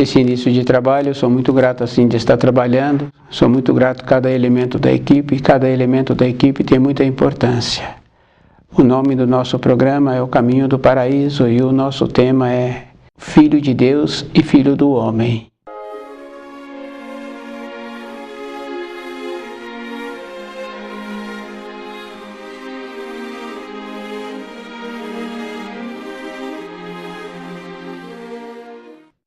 esse início de trabalho. Eu sou muito grato assim de estar trabalhando, sou muito grato a cada elemento da equipe tem muita importância. O nome do nosso programa é O Caminho do Paraíso e o nosso tema é Filho de Deus e Filho do Homem.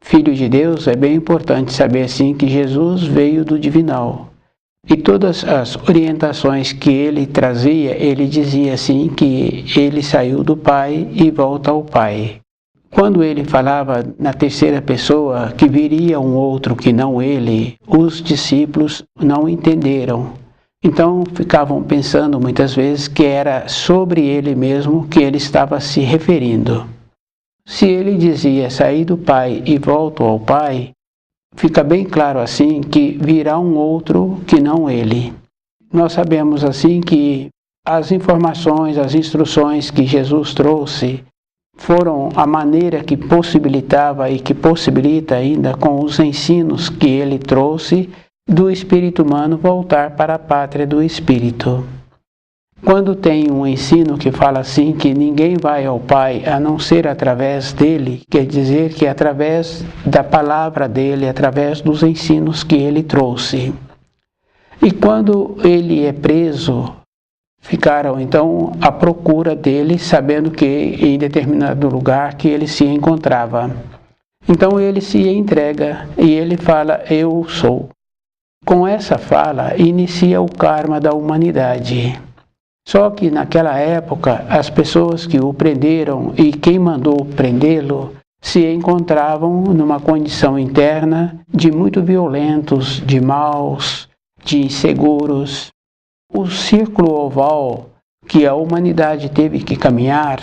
Filho de Deus, é bem importante saber assim que Jesus veio do divinal. E todas as orientações que ele trazia, ele dizia assim que ele saiu do Pai e volta ao Pai. Quando ele falava na terceira pessoa que viria um outro que não ele, os discípulos não entenderam. Então ficavam pensando muitas vezes que era sobre ele mesmo que ele estava se referindo. Se ele dizia sair do Pai e volto ao Pai, fica bem claro assim que virá um outro que não ele. Nós sabemos assim que as informações, as instruções que Jesus trouxe foram a maneira que possibilitava e que possibilita ainda com os ensinos que ele trouxe do espírito humano voltar para a pátria do espírito. Quando tem um ensino que fala assim que ninguém vai ao Pai a não ser através dele, quer dizer que é através da palavra dele, através dos ensinos que ele trouxe. E quando ele é preso, ficaram então à procura dele, sabendo que em determinado lugar que ele se encontrava. Então ele se entrega e ele fala, eu sou. Com essa fala inicia o karma da humanidade. Só que naquela época, as pessoas que o prenderam e quem mandou prendê-lo se encontravam numa condição interna de muito violentos, de maus, de inseguros. O círculo oval que a humanidade teve que caminhar,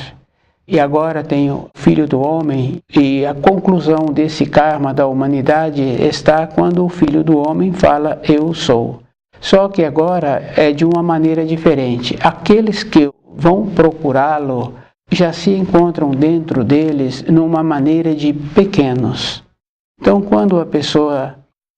e agora tem o Filho do Homem, e a conclusão desse karma da humanidade está quando o Filho do Homem fala, eu sou. Só que agora é de uma maneira diferente. Aqueles que vão procurá-lo já se encontram dentro deles numa maneira de pequenos. Então, quando a pessoa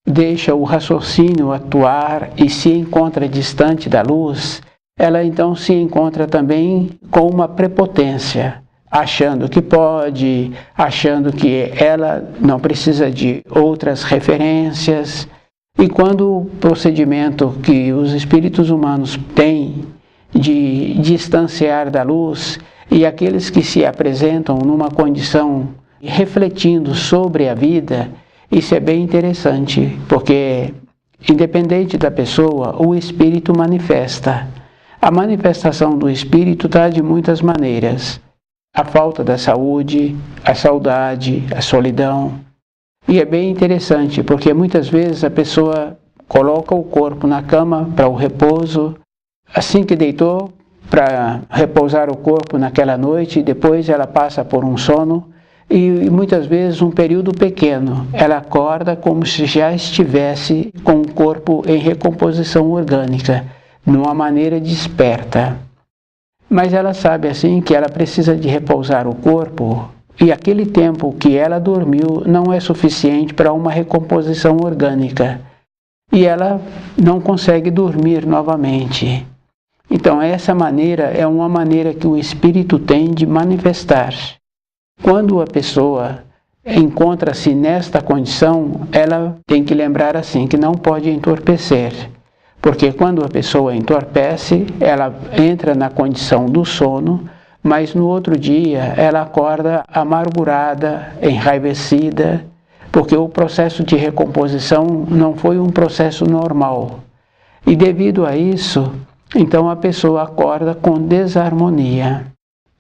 deixa o raciocínio atuar e se encontra distante da luz, ela então se encontra também com uma prepotência, achando que pode, achando que ela não precisa de outras referências. E quando o procedimento que os espíritos humanos têm de distanciar da luz e aqueles que se apresentam numa condição refletindo sobre a vida, isso é bem interessante, porque independente da pessoa, o espírito manifesta. A manifestação do espírito está de muitas maneiras. A falta da saúde, a saudade, a solidão. E é bem interessante, porque muitas vezes a pessoa coloca o corpo na cama para o repouso, assim que deitou, para repousar o corpo naquela noite, e depois ela passa por um sono, e muitas vezes um período pequeno, ela acorda como se já estivesse com o corpo em recomposição orgânica, numa maneira desperta. Mas ela sabe assim que ela precisa de repousar o corpo, e aquele tempo que ela dormiu não é suficiente para uma recomposição orgânica. E ela não consegue dormir novamente. Então essa maneira é uma maneira que o espírito tem de manifestar. Quando a pessoa encontra-se nesta condição, ela tem que lembrar assim que não pode entorpecer. Porque quando a pessoa entorpece, ela entra na condição do sono, mas no outro dia ela acorda amargurada, enraivecida, porque o processo de recomposição não foi um processo normal. E devido a isso, então a pessoa acorda com desarmonia.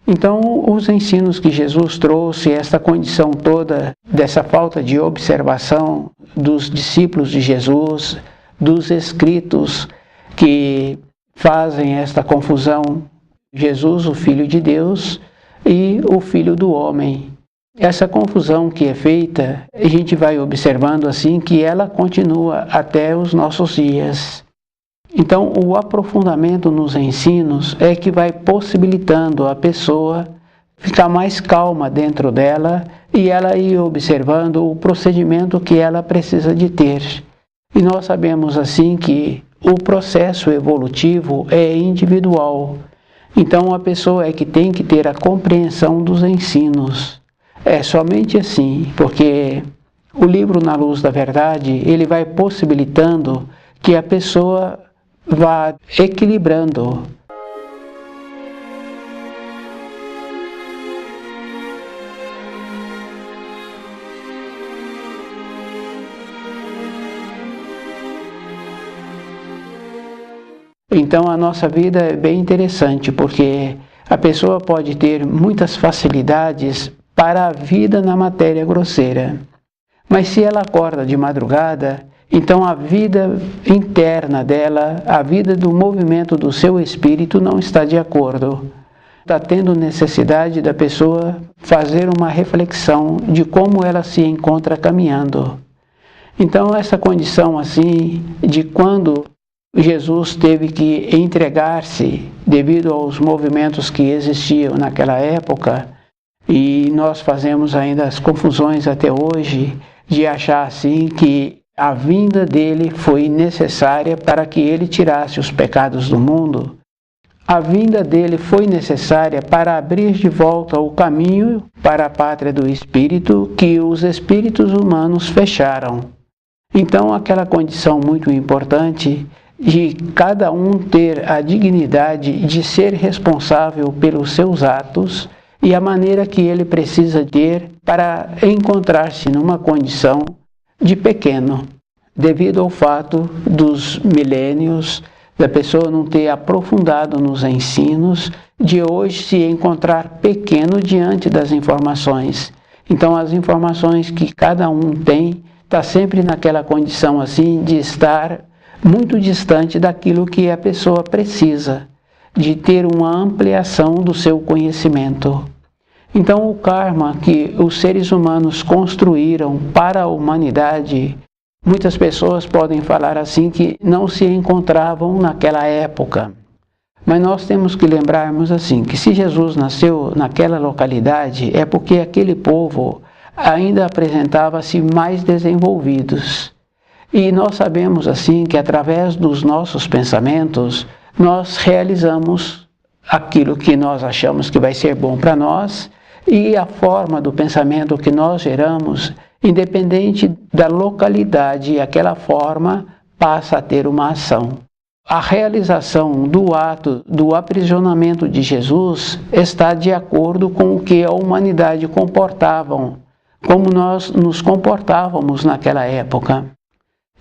Então os ensinos que Jesus trouxe, esta condição toda dessa falta de observação dos discípulos de Jesus, dos escritos que fazem esta confusão, Jesus, o Filho de Deus, e o Filho do Homem. Essa confusão que é feita, a gente vai observando assim que ela continua até os nossos dias. Então, o aprofundamento nos ensinos é que vai possibilitando a pessoa ficar mais calma dentro dela e ela ir observando o procedimento que ela precisa de ter. E nós sabemos assim que o processo evolutivo é individual. Então a pessoa é que tem que ter a compreensão dos ensinos. É somente assim, porque o livro Na Luz da Verdade, ele vai possibilitando que a pessoa vá equilibrando. Então a nossa vida é bem interessante, porque a pessoa pode ter muitas facilidades para a vida na matéria grosseira. Mas se ela acorda de madrugada, então a vida interna dela, a vida do movimento do seu espírito não está de acordo. Está tendo necessidade da pessoa fazer uma reflexão de como ela se encontra caminhando. Então essa condição assim, de quando Jesus teve que entregar-se devido aos movimentos que existiam naquela época, e nós fazemos ainda as confusões até hoje de achar assim que a vinda dele foi necessária para que ele tirasse os pecados do mundo. A vinda dele foi necessária para abrir de volta o caminho para a pátria do Espírito que os espíritos humanos fecharam. Então aquela condição muito importante de cada um ter a dignidade de ser responsável pelos seus atos e a maneira que ele precisa ter para encontrar-se numa condição de pequeno, devido ao fato dos milênios, da pessoa não ter aprofundado nos ensinos, de hoje se encontrar pequeno diante das informações. Então as informações que cada um tem, está sempre naquela condição assim de estar muito distante daquilo que a pessoa precisa, de ter uma ampliação do seu conhecimento. Então o karma que os seres humanos construíram para a humanidade, muitas pessoas podem falar assim que não se encontravam naquela época. Mas nós temos que lembrarmos assim, que se Jesus nasceu naquela localidade, é porque aquele povo ainda apresentava-se mais desenvolvidos. E nós sabemos assim que através dos nossos pensamentos, nós realizamos aquilo que nós achamos que vai ser bom para nós, e a forma do pensamento que nós geramos, independente da localidade, aquela forma passa a ter uma ação. A realização do ato do aprisionamento de Jesus está de acordo com o que a humanidade comportavam, como nós nos comportávamos naquela época.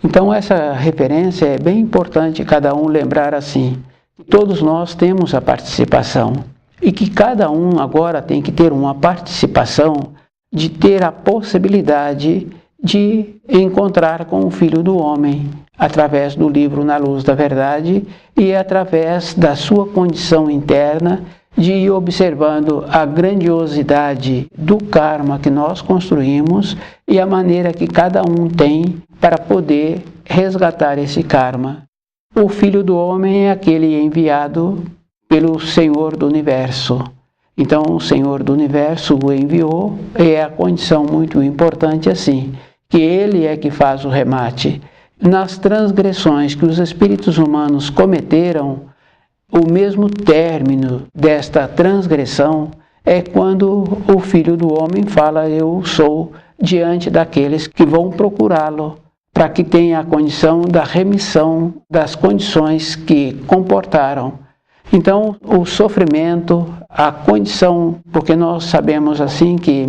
Então essa referência é bem importante cada um lembrar assim, todos nós temos a participação e que cada um agora tem que ter uma participação de ter a possibilidade de encontrar com o Filho do Homem através do livro Na Luz da Verdade e através da sua condição interna de ir observando a grandiosidade do karma que nós construímos e a maneira que cada um tem para poder resgatar esse karma. O Filho do Homem é aquele enviado pelo Senhor do Universo. Então o Senhor do Universo o enviou, e é a condição muito importante assim, que ele é que faz o remate. Nas transgressões que os espíritos humanos cometeram, o mesmo término desta transgressão é quando o Filho do Homem fala, eu sou, diante daqueles que vão procurá-lo, para que tenha a condição da remissão das condições que comportaram. Então, o sofrimento, a condição, porque nós sabemos assim que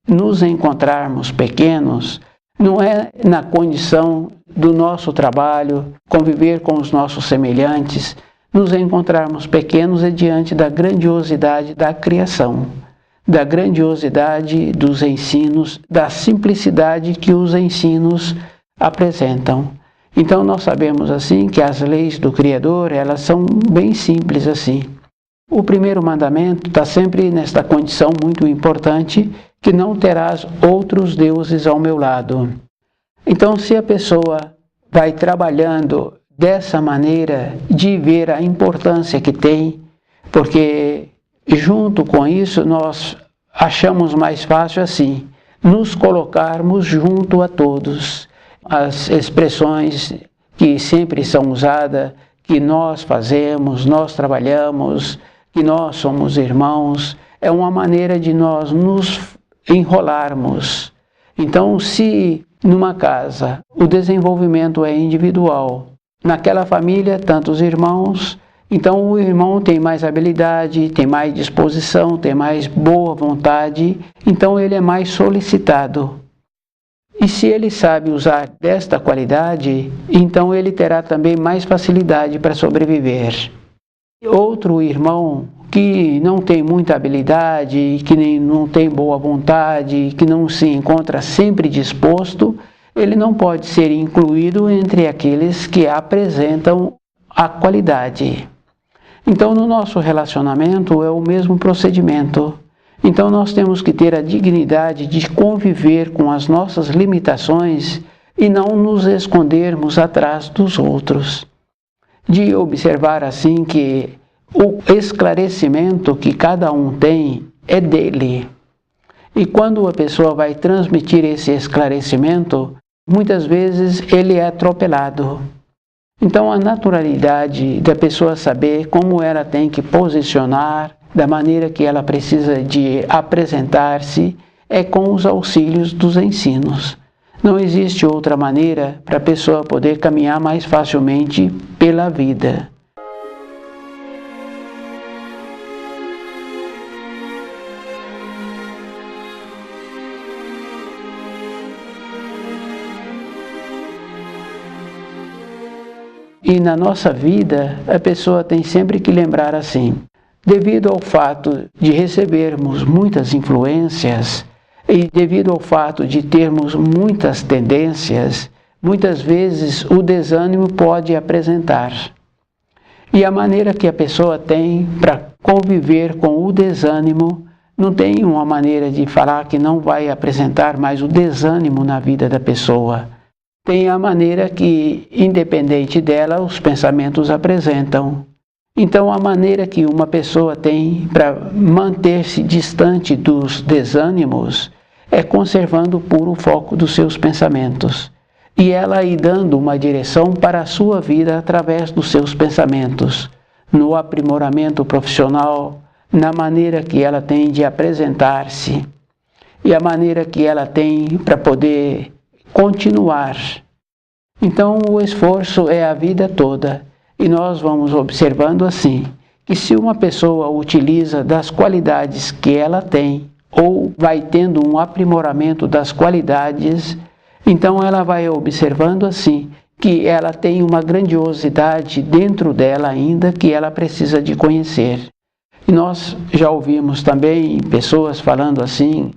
nos encontrarmos pequenos, não é na condição do nosso trabalho, conviver com os nossos semelhantes, nos encontrarmos pequenos é diante da grandiosidade da criação, da grandiosidade dos ensinos, da simplicidade que os ensinos apresentam. Então nós sabemos assim que as leis do Criador, elas são bem simples assim. O primeiro mandamento está sempre nesta condição muito importante, que não terás outros deuses ao meu lado. Então se a pessoa vai trabalhando dessa maneira de ver a importância que tem, porque junto com isso nós achamos mais fácil assim, nos colocarmos junto a todos. As expressões que sempre são usadas, que nós fazemos, nós trabalhamos, que nós somos irmãos, é uma maneira de nós nos enrolarmos. Então, se numa casa o desenvolvimento é individual, naquela família, tantos irmãos, então o irmão tem mais habilidade, tem mais disposição, tem mais boa vontade, então ele é mais solicitado. E se ele sabe usar desta qualidade, então ele terá também mais facilidade para sobreviver. Outro irmão que não tem muita habilidade, que não tem boa vontade, que não se encontra sempre disposto, ele não pode ser incluído entre aqueles que apresentam a qualidade. Então, no nosso relacionamento é o mesmo procedimento. Então, nós temos que ter a dignidade de conviver com as nossas limitações e não nos escondermos atrás dos outros. De observar assim que o esclarecimento que cada um tem é dele. E quando a pessoa vai transmitir esse esclarecimento, muitas vezes ele é atropelado. Então a naturalidade da pessoa saber como ela tem que posicionar, da maneira que ela precisa de apresentar-se, é com os auxílios dos ensinos. Não existe outra maneira para a pessoa poder caminhar mais facilmente pela vida. E na nossa vida, a pessoa tem sempre que lembrar assim, devido ao fato de recebermos muitas influências e devido ao fato de termos muitas tendências, muitas vezes o desânimo pode apresentar. E a maneira que a pessoa tem para conviver com o desânimo, não tem uma maneira de falar que não vai apresentar mais o desânimo na vida da pessoa. Tem a maneira que, independente dela, os pensamentos apresentam. Então, a maneira que uma pessoa tem para manter-se distante dos desânimos é conservando o puro foco dos seus pensamentos. E ela aí dando uma direção para a sua vida através dos seus pensamentos, no aprimoramento profissional, na maneira que ela tem de apresentar-se e a maneira que ela tem para poder continuar. Então o esforço é a vida toda e nós vamos observando assim, que se uma pessoa utiliza das qualidades que ela tem ou vai tendo um aprimoramento das qualidades, então ela vai observando assim, que ela tem uma grandiosidade dentro dela ainda que ela precisa de conhecer. E nós já ouvimos também pessoas falando assim,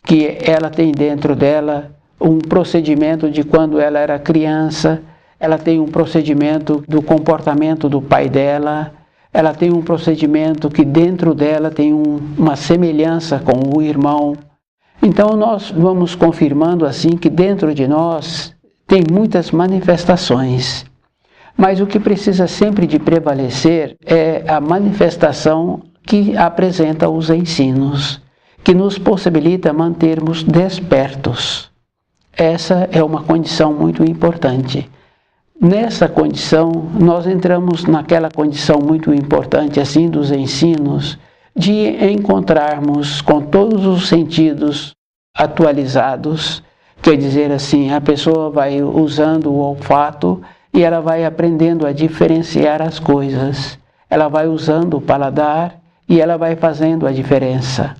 que ela tem dentro dela um procedimento de quando ela era criança, ela tem um procedimento do comportamento do pai dela, ela tem um procedimento que dentro dela tem uma semelhança com o irmão. Então nós vamos confirmando assim que dentro de nós tem muitas manifestações, mas o que precisa sempre de prevalecer é a manifestação que apresenta os ensinos, que nos possibilita mantermos despertos. Essa é uma condição muito importante. Nessa condição, nós entramos naquela condição muito importante assim dos ensinos, de encontrarmos com todos os sentidos atualizados, quer dizer assim, a pessoa vai usando o olfato e ela vai aprendendo a diferenciar as coisas. Ela vai usando o paladar e ela vai fazendo a diferença.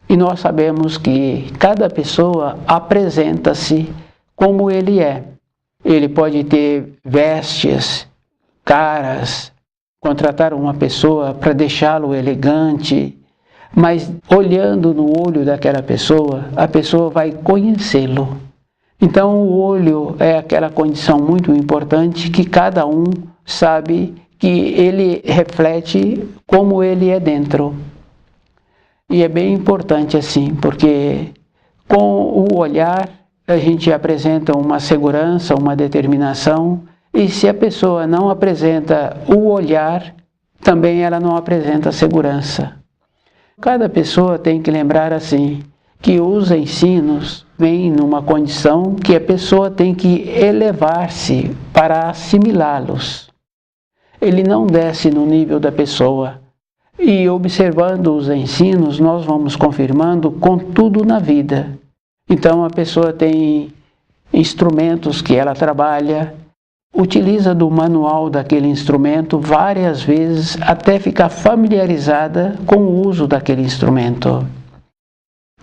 E nós sabemos que cada pessoa apresenta-se como ele é. Ele pode ter vestes, caras, contratar uma pessoa para deixá-lo elegante, mas olhando no olho daquela pessoa, a pessoa vai conhecê-lo. Então o olho é aquela condição muito importante que cada um sabe que ele reflete como ele é dentro. E é bem importante assim, porque com o olhar a gente apresenta uma segurança, uma determinação, e se a pessoa não apresenta o olhar, também ela não apresenta segurança. Cada pessoa tem que lembrar assim, que os ensinos vêm numa condição que a pessoa tem que elevar-se para assimilá-los. Ele não desce no nível da pessoa. E observando os ensinos, nós vamos confirmando com tudo na vida. Então a pessoa tem instrumentos que ela trabalha, utiliza do manual daquele instrumento várias vezes até ficar familiarizada com o uso daquele instrumento.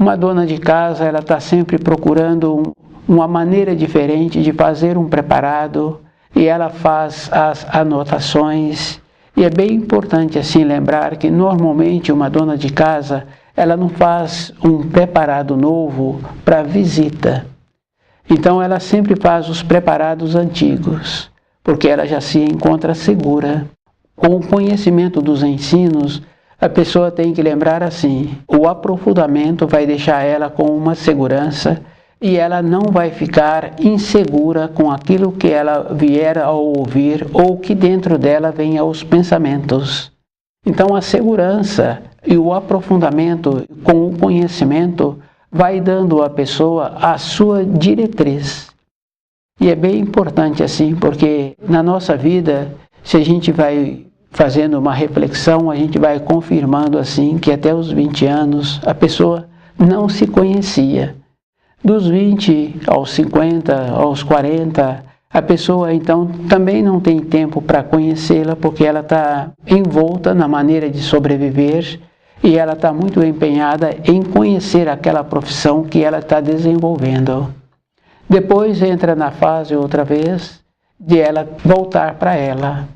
Uma dona de casa, ela está sempre procurando uma maneira diferente de fazer um preparado e ela faz as anotações. E é bem importante assim lembrar que normalmente uma dona de casa, ela não faz um preparado novo para visita. Então ela sempre faz os preparados antigos, porque ela já se encontra segura. Com o conhecimento dos ensinos, a pessoa tem que lembrar assim, o aprofundamento vai deixar ela com uma segurança e ela não vai ficar insegura com aquilo que ela vier a ouvir ou que dentro dela venha os pensamentos. Então a segurança e o aprofundamento com o conhecimento vai dando à pessoa a sua diretriz. E é bem importante assim, porque na nossa vida, se a gente vai fazendo uma reflexão, a gente vai confirmando assim que até os 20 anos a pessoa não se conhecia. Dos 20 aos 50, aos 40, a pessoa então também não tem tempo para conhecê-la, porque ela está envolta na maneira de sobreviver e ela está muito empenhada em conhecer aquela profissão que ela está desenvolvendo. Depois entra na fase outra vez de ela voltar para ela.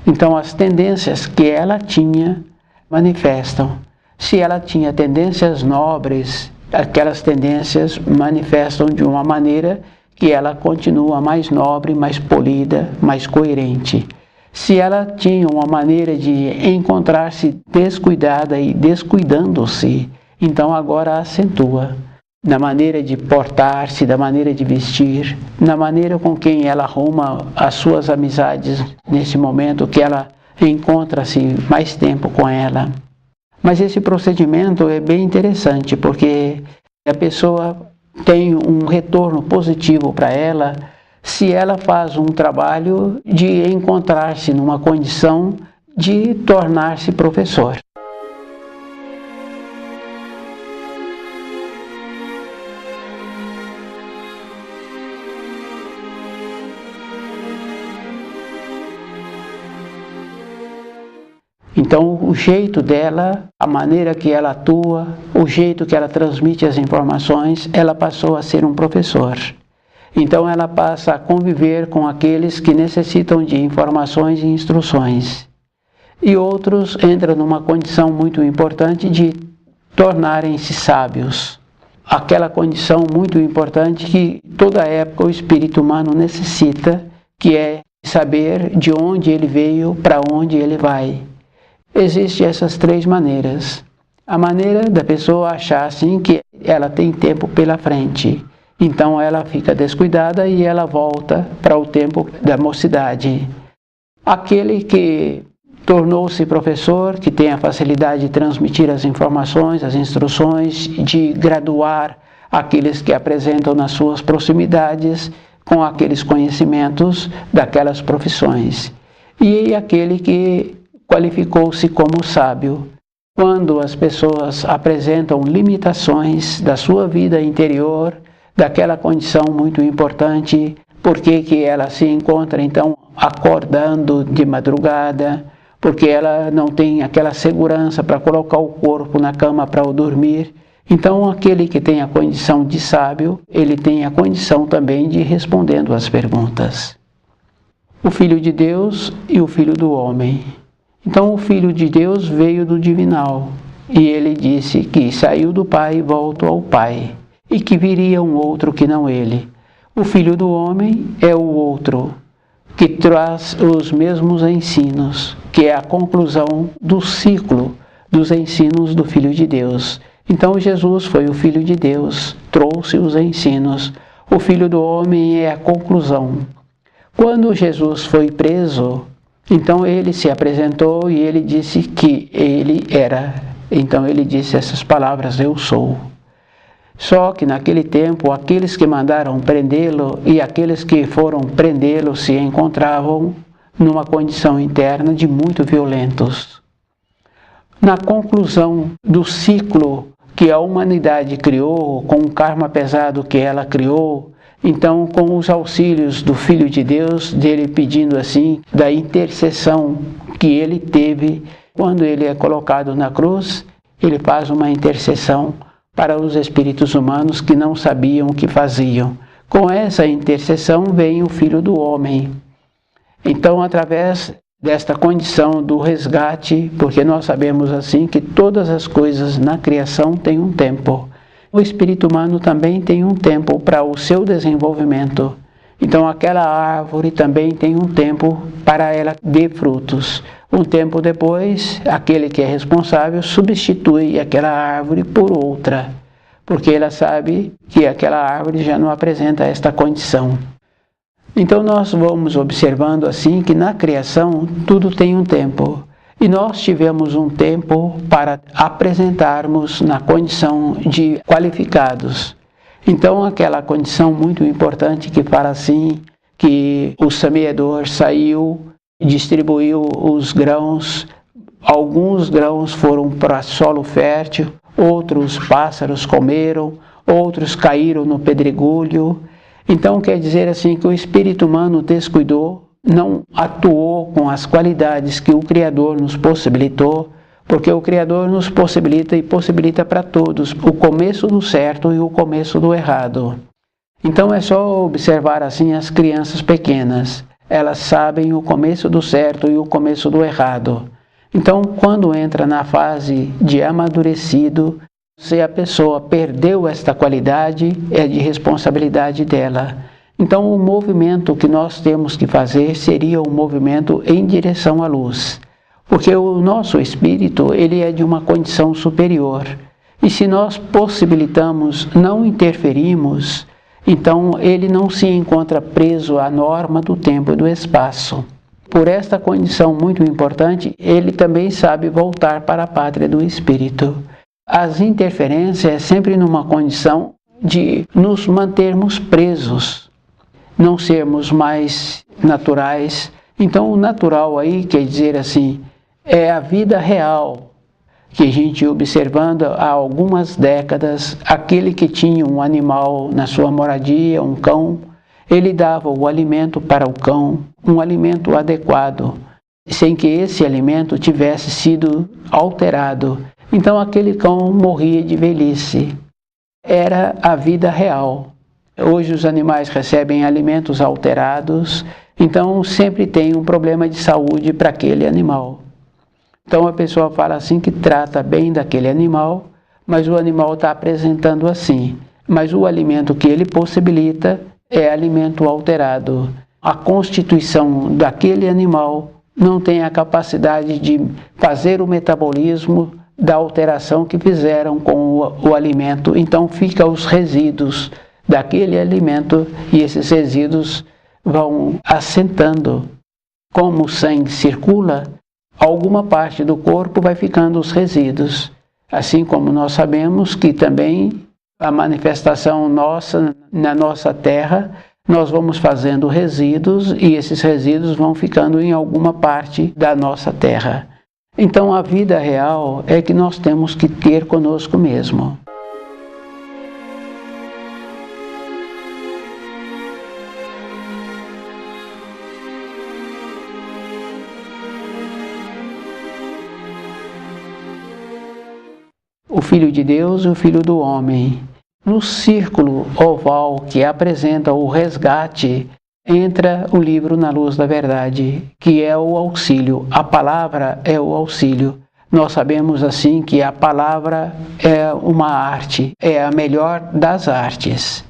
Então as tendências que ela tinha manifestam. Se ela tinha tendências nobres, aquelas tendências manifestam de uma maneira que ela continua mais nobre, mais polida, mais coerente. Se ela tinha uma maneira de encontrar-se descuidada e descuidando-se, então agora acentua. Na maneira de portar-se, da maneira de vestir, na maneira com quem ela arruma as suas amizades nesse momento que ela encontra-se mais tempo com ela. Mas esse procedimento é bem interessante, porque a pessoa tem um retorno positivo para ela se ela faz um trabalho de encontrar-se numa condição de tornar-se professor. Então, o jeito dela, a maneira que ela atua, o jeito que ela transmite as informações, ela passou a ser um professor. Então, ela passa a conviver com aqueles que necessitam de informações e instruções. E outros entram numa condição muito importante de tornarem-se sábios. Aquela condição muito importante que toda época o espírito humano necessita, que é saber de onde ele veio, para onde ele vai. Existem essas três maneiras. A maneira da pessoa achar assim que ela tem tempo pela frente. Então ela fica descuidada e ela volta para o tempo da mocidade. Aquele que tornou-se professor, que tem a facilidade de transmitir as informações, as instruções, de graduar aqueles que apresentam nas suas proximidades com aqueles conhecimentos daquelas profissões. E aquele que qualificou-se como sábio. Quando as pessoas apresentam limitações da sua vida interior, daquela condição muito importante, porque que ela se encontra então acordando de madrugada, porque ela não tem aquela segurança para colocar o corpo na cama para o dormir. Então aquele que tem a condição de sábio, ele tem a condição também de ir respondendo às perguntas. O Filho de Deus e o Filho do Homem. Então o Filho de Deus veio do divinal, e ele disse que saiu do Pai e voltou ao Pai, e que viria um outro que não ele. O Filho do Homem é o outro, que traz os mesmos ensinos, que é a conclusão do ciclo dos ensinos do Filho de Deus. Então Jesus foi o Filho de Deus, trouxe os ensinos. O Filho do Homem é a conclusão. Quando Jesus foi preso, então ele se apresentou e ele disse que ele era. Então ele disse essas palavras, eu sou. Só que naquele tempo, aqueles que mandaram prendê-lo e aqueles que foram prendê-lo se encontravam numa condição interna de muito violentos. Na conclusão do ciclo que a humanidade criou, com o karma pesado que ela criou, então com os auxílios do Filho de Deus, dele pedindo assim, da intercessão que ele teve, quando ele é colocado na cruz, ele faz uma intercessão para os espíritos humanos que não sabiam o que faziam. Com essa intercessão vem o Filho do Homem. Então, através desta condição do resgate, porque nós sabemos assim que todas as coisas na criação têm um tempo. O espírito humano também tem um tempo para o seu desenvolvimento. Então aquela árvore também tem um tempo para ela dar frutos. Um tempo depois, aquele que é responsável substitui aquela árvore por outra, porque ela sabe que aquela árvore já não apresenta esta condição. Então nós vamos observando assim que na criação tudo tem um tempo. E nós tivemos um tempo para apresentarmos na condição de qualificados. Então aquela condição muito importante que fala assim, que o semeador saiu, distribuiu os grãos, alguns grãos foram para solo fértil, outros pássaros comeram, outros caíram no pedregulho. Então quer dizer assim que o espírito humano descuidou, não atuou com as qualidades que o Criador nos possibilitou, porque o Criador nos possibilita e possibilita para todos o começo do certo e o começo do errado. Então é só observar assim as crianças pequenas, elas sabem o começo do certo e o começo do errado. Então quando entra na fase de amadurecido, se a pessoa perdeu esta qualidade, é de responsabilidade dela. Então o movimento que nós temos que fazer seria um movimento em direção à luz. Porque o nosso espírito, ele é de uma condição superior. E se nós possibilitamos, não interferimos, então ele não se encontra preso à norma do tempo e do espaço. Por esta condição muito importante, ele também sabe voltar para a pátria do espírito. As interferências é sempre numa condição de nos mantermos presos, não sermos mais naturais. Então o natural aí quer dizer assim, é a vida real, que a gente observando há algumas décadas, aquele que tinha um animal na sua moradia, um cão, ele dava o alimento para o cão, um alimento adequado, sem que esse alimento tivesse sido alterado. Então aquele cão morria de velhice. Era a vida real. Hoje os animais recebem alimentos alterados, então sempre tem um problema de saúde para aquele animal. Então a pessoa fala assim que trata bem daquele animal, mas o animal está apresentando assim. Mas o alimento que ele possibilita é alimento alterado. A constituição daquele animal não tem a capacidade de fazer o metabolismo da alteração que fizeram com o alimento, então fica os resíduos daquele alimento e esses resíduos vão assentando. Como o sangue circula, alguma parte do corpo vai ficando os resíduos. Assim como nós sabemos que também a manifestação nossa, na nossa terra, nós vamos fazendo resíduos e esses resíduos vão ficando em alguma parte da nossa terra. Então a vida real é que nós temos que ter conosco mesmo. O Filho de Deus e o Filho do Homem. No círculo oval que apresenta o resgate, entra o livro Na Luz da Verdade, que é o auxílio. A palavra é o auxílio. Nós sabemos assim que a palavra é uma arte, é a melhor das artes.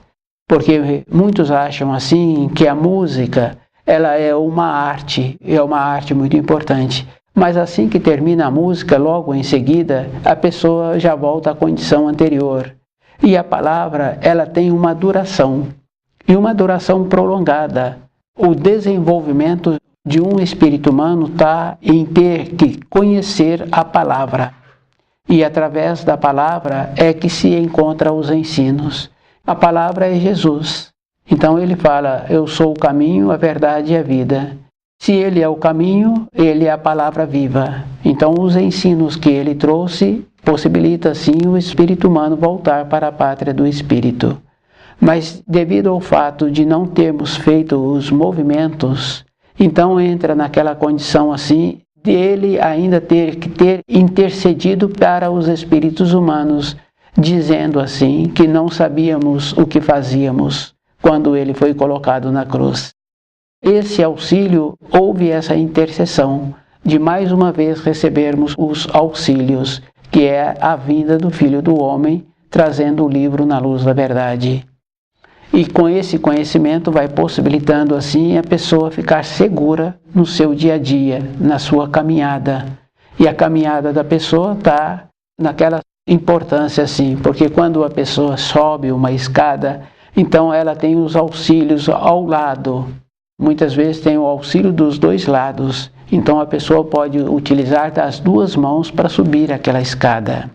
Porque muitos acham assim que a música, ela é uma arte muito importante. Mas assim que termina a música, logo em seguida, a pessoa já volta à condição anterior. E a palavra, ela tem uma duração, e uma duração prolongada. O desenvolvimento de um espírito humano está em ter que conhecer a palavra. E através da palavra é que se encontra os ensinos. A palavra é Jesus. Então ele fala, eu sou o caminho, a verdade e a vida. Se ele é o caminho, ele é a palavra viva. Então os ensinos que ele trouxe possibilita assim o espírito humano voltar para a pátria do espírito. Mas devido ao fato de não termos feito os movimentos, então entra naquela condição assim de ele ainda ter que ter intercedido para os espíritos humanos, dizendo assim que não sabíamos o que fazíamos quando ele foi colocado na cruz. Esse auxílio, houve essa intercessão de mais uma vez recebermos os auxílios, que é a vinda do Filho do Homem, trazendo o livro na luz da verdade. E com esse conhecimento vai possibilitando assim a pessoa ficar segura no seu dia a dia, na sua caminhada. E a caminhada da pessoa está naquela importância assim, porque quando a pessoa sobe uma escada, então ela tem os auxílios ao lado. Muitas vezes tem o auxílio dos dois lados, então a pessoa pode utilizar das duas mãos para subir aquela escada.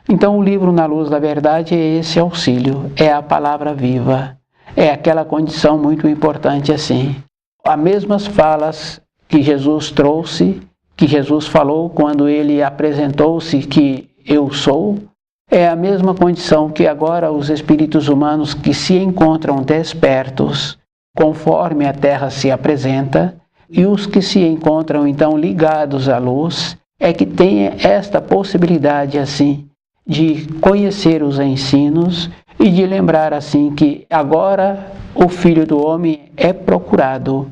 Então o livro Na Luz da Verdade é esse auxílio, é a palavra viva, é aquela condição muito importante assim. As mesmas falas que Jesus trouxe, que Jesus falou quando ele apresentou-se que eu sou, é a mesma condição que agora os espíritos humanos que se encontram despertos, conforme a Terra se apresenta, e os que se encontram então ligados à luz, é que tem esta possibilidade assim, de conhecer os ensinos e de lembrar assim que agora o Filho do Homem é procurado.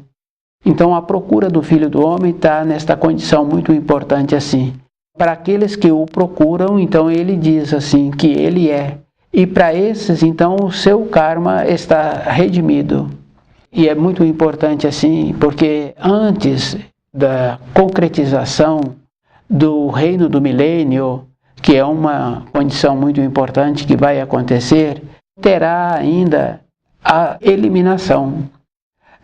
Então a procura do Filho do Homem está nesta condição muito importante assim. Para aqueles que o procuram, então ele diz assim que ele é. E para esses, então, o seu karma está redimido. E é muito importante assim, porque antes da concretização do reino do milênio, que é uma condição muito importante que vai acontecer, terá ainda a eliminação.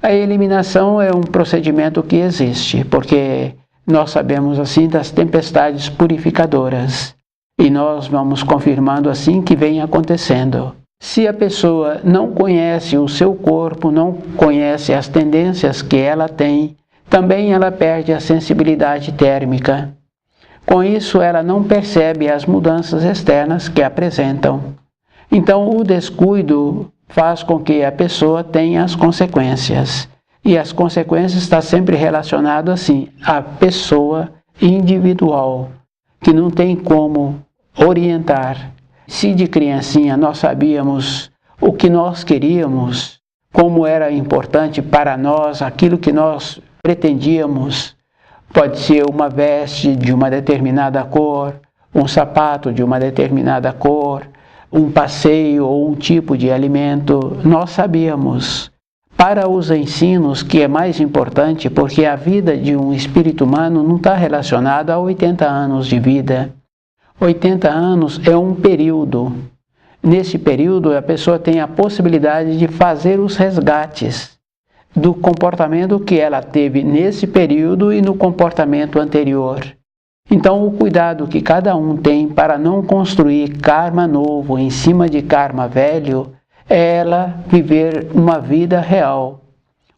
A eliminação é um procedimento que existe, porque nós sabemos assim das tempestades purificadoras, e nós vamos confirmando assim que vem acontecendo. Se a pessoa não conhece o seu corpo, não conhece as tendências que ela tem, também ela perde a sensibilidade térmica. Com isso, ela não percebe as mudanças externas que apresentam. Então, o descuido faz com que a pessoa tenha as consequências. E as consequências estão sempre relacionadas assim, à pessoa individual, que não tem como orientar. Se de criancinha nós sabíamos o que nós queríamos, como era importante para nós, aquilo que nós pretendíamos, pode ser uma veste de uma determinada cor, um sapato de uma determinada cor, um passeio ou um tipo de alimento, nós sabíamos. Para os ensinos, que é mais importante, porque a vida de um espírito humano não está relacionada a 80 anos de vida. 80 anos é um período. Nesse período, a pessoa tem a possibilidade de fazer os resgates do comportamento que ela teve nesse período e no comportamento anterior. Então, o cuidado que cada um tem para não construir karma novo em cima de karma velho é ela viver uma vida real,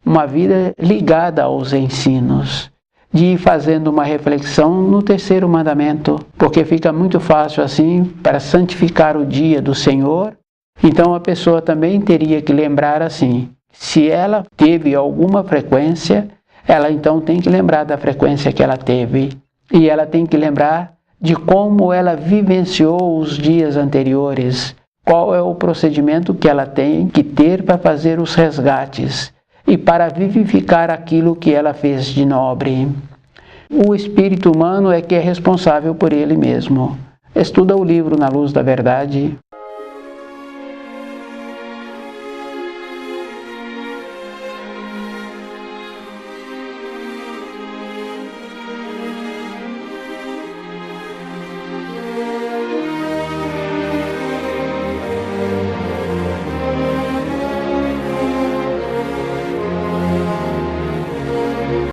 uma vida ligada aos ensinos, de ir fazendo uma reflexão no terceiro mandamento, porque fica muito fácil assim para santificar o dia do Senhor. Então a pessoa também teria que lembrar assim, se ela teve alguma frequência, ela então tem que lembrar da frequência que ela teve, e ela tem que lembrar de como ela vivenciou os dias anteriores, qual é o procedimento que ela tem que ter para fazer os resgates e para vivificar aquilo que ela fez de nobre. O espírito humano é que é responsável por ele mesmo. Estuda o livro Na Luz da Verdade.